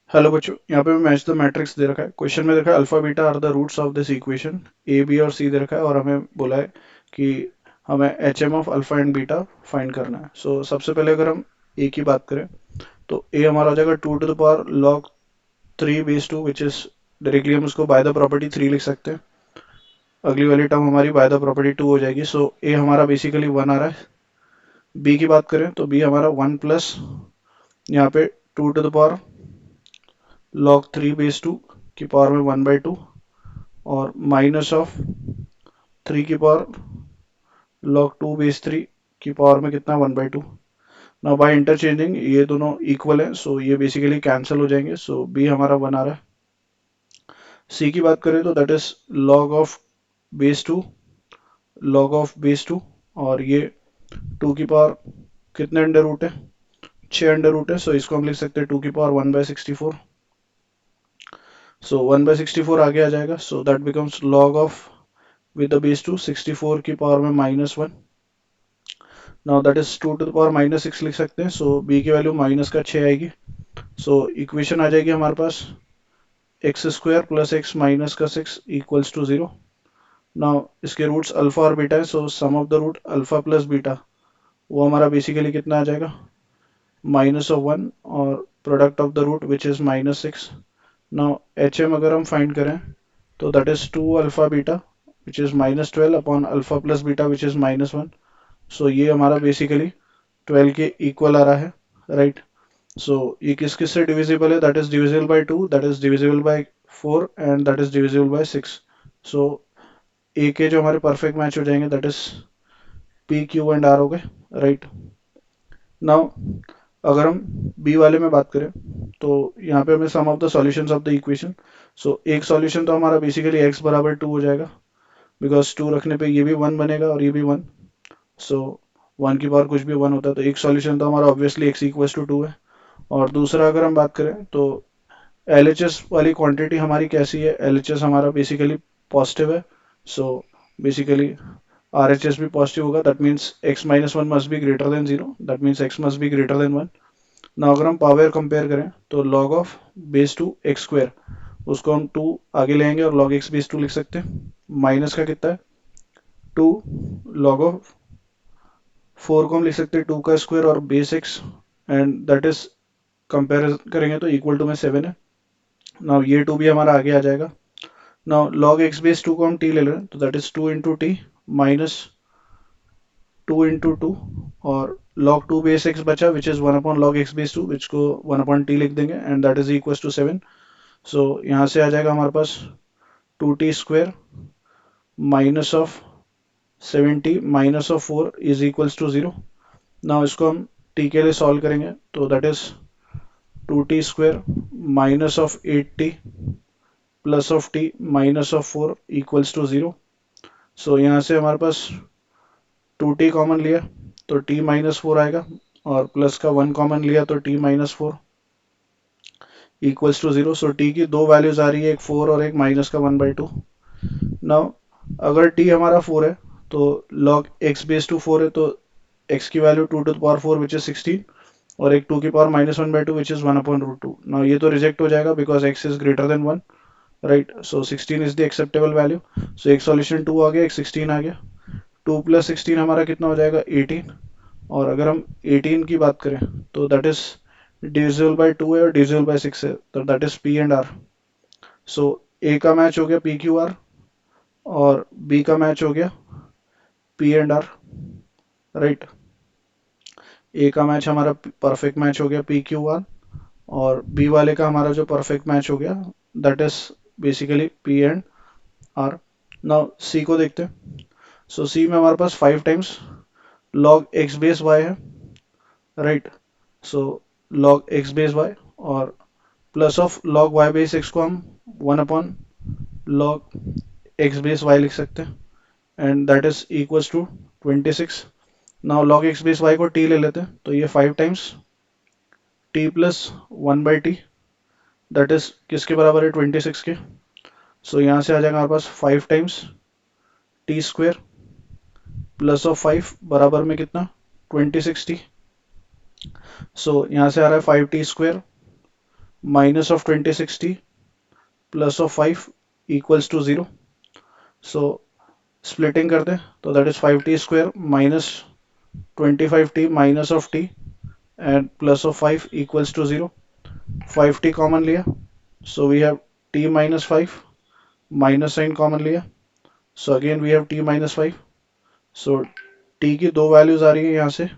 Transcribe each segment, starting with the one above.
Hello बच्चों, यहाँ पे मैच द मैट्रिक्स दे रखा है। क्वेश्चन में देखा है alpha beta are the roots of this equation. A B और सी दे रखा है और हमें बोला है कि हमें H M of alpha and beta find करना है। सबसे पहले अगर हम ए की बात करें तो ए हमारा हो जाएगा 2 to the power log 3 base 2 which is directly हम उसको बाय द प्रॉपर्टी 3 लिख सकते हैं। अगली वाली टर्म हमारी बाय द प्रॉपर्टी 2 हो जाएगी। ए हमारा बेसिकली 1 आ रहा है। बी की बात करें तो बी हमारा 1 प्लस यहाँ पे 2 to the power log 3 base 2 की पावर में 1/2 और माइनस ऑफ 3 की पावर log 2 base 3 की पावर में कितना 1/2। नाउ बाय इंटरचेंजिंग ये दोनों इक्वल है, ये बेसिकली कैंसिल हो जाएंगे। बी हमारा 1 आ रहा है। सी की बात करें तो that is log of base 2 और ये 2 की पावर कितने अंडर रूट है, 6 अंडर रूट है। इसको हम लिख सकते हैं 2 की पावर 1/64। 1/64 आगे आ जाएगा। That becomes log of with the base 2 64 की पावर में -1। Now that is 2 to the power -6 लिख सकते हैं। बी की वैल्यू माइनस का 6 आएगी। इक्वेशन आ जाएगी हमारे पास x² प्लस x माइनस का 6 इक्वल्स टू 0। नाउ इसके रूट्स अल्फा और बीटा है, sum of the root alpha plus beta वो हमारा बेसिकली कितना आ जाएगा -1 और product of the root which is -6। Now H M अगर हम फाइंड करें तो that is 2 alpha beta which is -12 upon alpha plus beta which is -1। ये हमारा बेसिकली 12 के इक्वल आ रहा है, राइट। ये किस किस से डिविजिबल है, that is divisible by 2, that is divisible by 4 and that is divisible by 6। So A के जो हमारे परफेक्ट मैच हो जाएंगे that is P Q and R हो गए, राइट। नाउ अगर हम बी वाले में बात करें तो यहाँ पे हमें sum of the solutions of the equation. एक सॉल्यूशन तो हमारा बेसिकली x बराबर 2 हो जाएगा, बिकॉज 2 रखने पे ये भी 1 बनेगा और ये भी 1। सो 1 की पावर कुछ भी 1 होता है, तो एक सॉल्यूशन तो हमारा ऑब्वियसली x इक्वल्स टू 2 है। और दूसरा अगर हम बात करें तो एल एच एस वाली क्वांटिटी हमारी कैसी है, एल एच एस हमारा बेसिकली पॉजिटिव है। So basically R H S भी पॉजिटिव होगा, that means x-1 must be greater than 0, that means x must be greater than 1। ना अगर हम पावर कंपेयर करें तो log of base 2 x square उसको हम 2 आगे लेंगे और log x बेस 2 लिख सकते हैं। माइनस का कितना है 2, log ऑफ 4 को हम लिख सकते हैं 2 का स्क्वायर और base x and that is compare करेंगे तो इक्वल टू में 7 है। नाउ ये 2 भी हमारा आगे आ जाएगा। नाउ log x बेस 2 को हम t ले रहे हैं तो that is 2 into T minus 2 into 2 और log 2 बेस x बचा which is 1/log x base 2 which को 1/t लिख देंगे and that is equal to 7। यहाँ से आ जाएगा हमारे पास 2t² minus of 70 minus of 4 is equals to 0। Now इसको हम t के लिए सॉल्व करेंगे तो that is 2t² minus of 8t plus of t minus of 4 equals to 0। यहाँ से हमारे पास 2t कॉमन लिया तो t -4 आएगा और प्लस का 1 कॉमन लिया तो t -4 इक्वल्स टू 0। t की दो वैल्यूज आ रही है, एक 4 और एक माइनस का 1/2। नाउ अगर t हमारा 4 है तो log x बेस टू 4 है तो x की value 2 to the power 4 which is 16 और एक 2 की पावर -1/2 विच इज 1/√2। नाउ ये तो रिजेक्ट हो जाएगा because x is greater than 1, right. 16 is the acceptable value. एक सॉल्यूशन 2 आ गया, एक 16 आ गया। 2 + 16 हमारा कितना हो जाएगा 18। और अगर हम 18 की बात करें तो दैट इज डिविजिबल बाय 2 है और डिविजिबल बाय 6 है, तो that is P and R. A का मैच हो गया पी क्यू आर और बी का मैच हो गया P and R, right. A का मैच हमारा परफेक्ट मैच हो गया पी क्यू आर और बी वाले का हमारा जो परफेक्ट मैच हो गया that is basically P and R. Now C को देखते हैं। सी में हमारे पास 5 times log x base y है, राइट। सो log x बेस y और plus of log y base x को हम 1/log x बेस y लिख सकते हैं and that is equals to 26। Now log x base y को t ले लेते हैं तो ये 5 times t plus 1/t that is किसके बराबर है 26 के। यहाँ से आ जाएगा हमारे पास 5 टाइम्स t² प्लस ऑफ 5 बराबर में कितना 26t। यहाँ से आ रहा है 5t² minus of 2060 plus of 5 equals to 0. So splitting करते हैं तो that is 5t² minus 25t minus of t and plus of 5 equals to 0. 5t common लिया, so we have t minus 5, minus sign common लिया, so again we have t minus 5. So t की दो values आ रही है यहाँ से,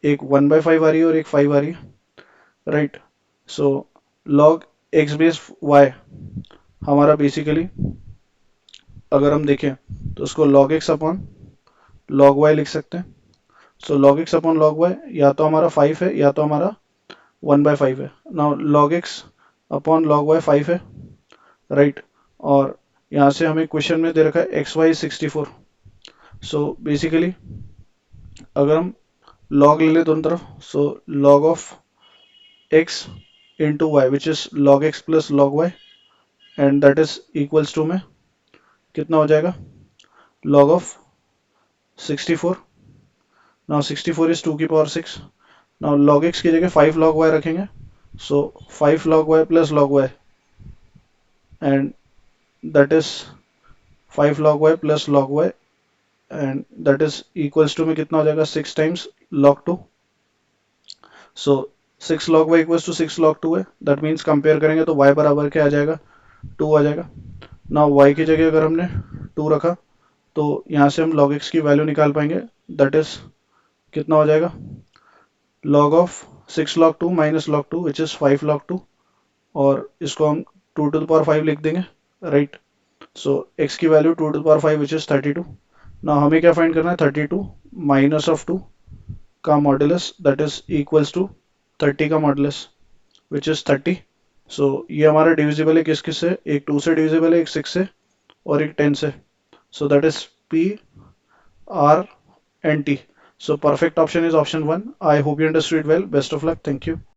एक 1/5 आ रही है और एक 5 आ रही है, राइट. सो log x बेस y हमारा बेसिकली, अगर हम देखें तो उसको log x upon log y लिख सकते हैं. सो log x upon log y या तो हमारा 5 है या तो हमारा 1/5 है. Now log x upon log y 5 है, राइट. और यहाँ से हमें क्वेश्चन में दे रखा है एक्स वाई 64. सो बेसिकली अगर हम log ले लें दोनों तरफ, so log of x into Y which is log x plus log y and that is equals to में कितना हो जाएगा, log ऑफ 64. नाउ 64 इज 2 की पावर 6. नाउ log x की जगह 5 log y रखेंगे, so 5 log y plus log y and that is 5 log y plus log y and that is equals to में कितना हो जाएगा, 6 times log 2. So 6 log y equals to 6 log 2 है, that means compare करेंगे तो y बराबर क्या आ जाएगा, 2 आ जाएगा. ना y की जगह अगर हमने 2 रखा तो यहाँ से हम log x की वैल्यू निकाल पाएंगे, दैट इज कितना हो जाएगा, log of 6 log 2 minus log 2 which is 5 log 2, और इसको हम 2 टू द पावर 5 लिख देंगे, राइट. सो x की value 2 to the power 5 which is 32. ना हमें क्या फाइंड करना है, 32 माइनस ऑफ 2 का modulus that is equals to 30 का मॉडुलस विच इज 30. सो ये हमारा डिविजिबल है किस किस से, एक 2 से डिविजिबल है, एक 6 से और एक 10 से. So that is P R and T. So perfect option is option 1. I hope you understood well. Best of luck. Thank you.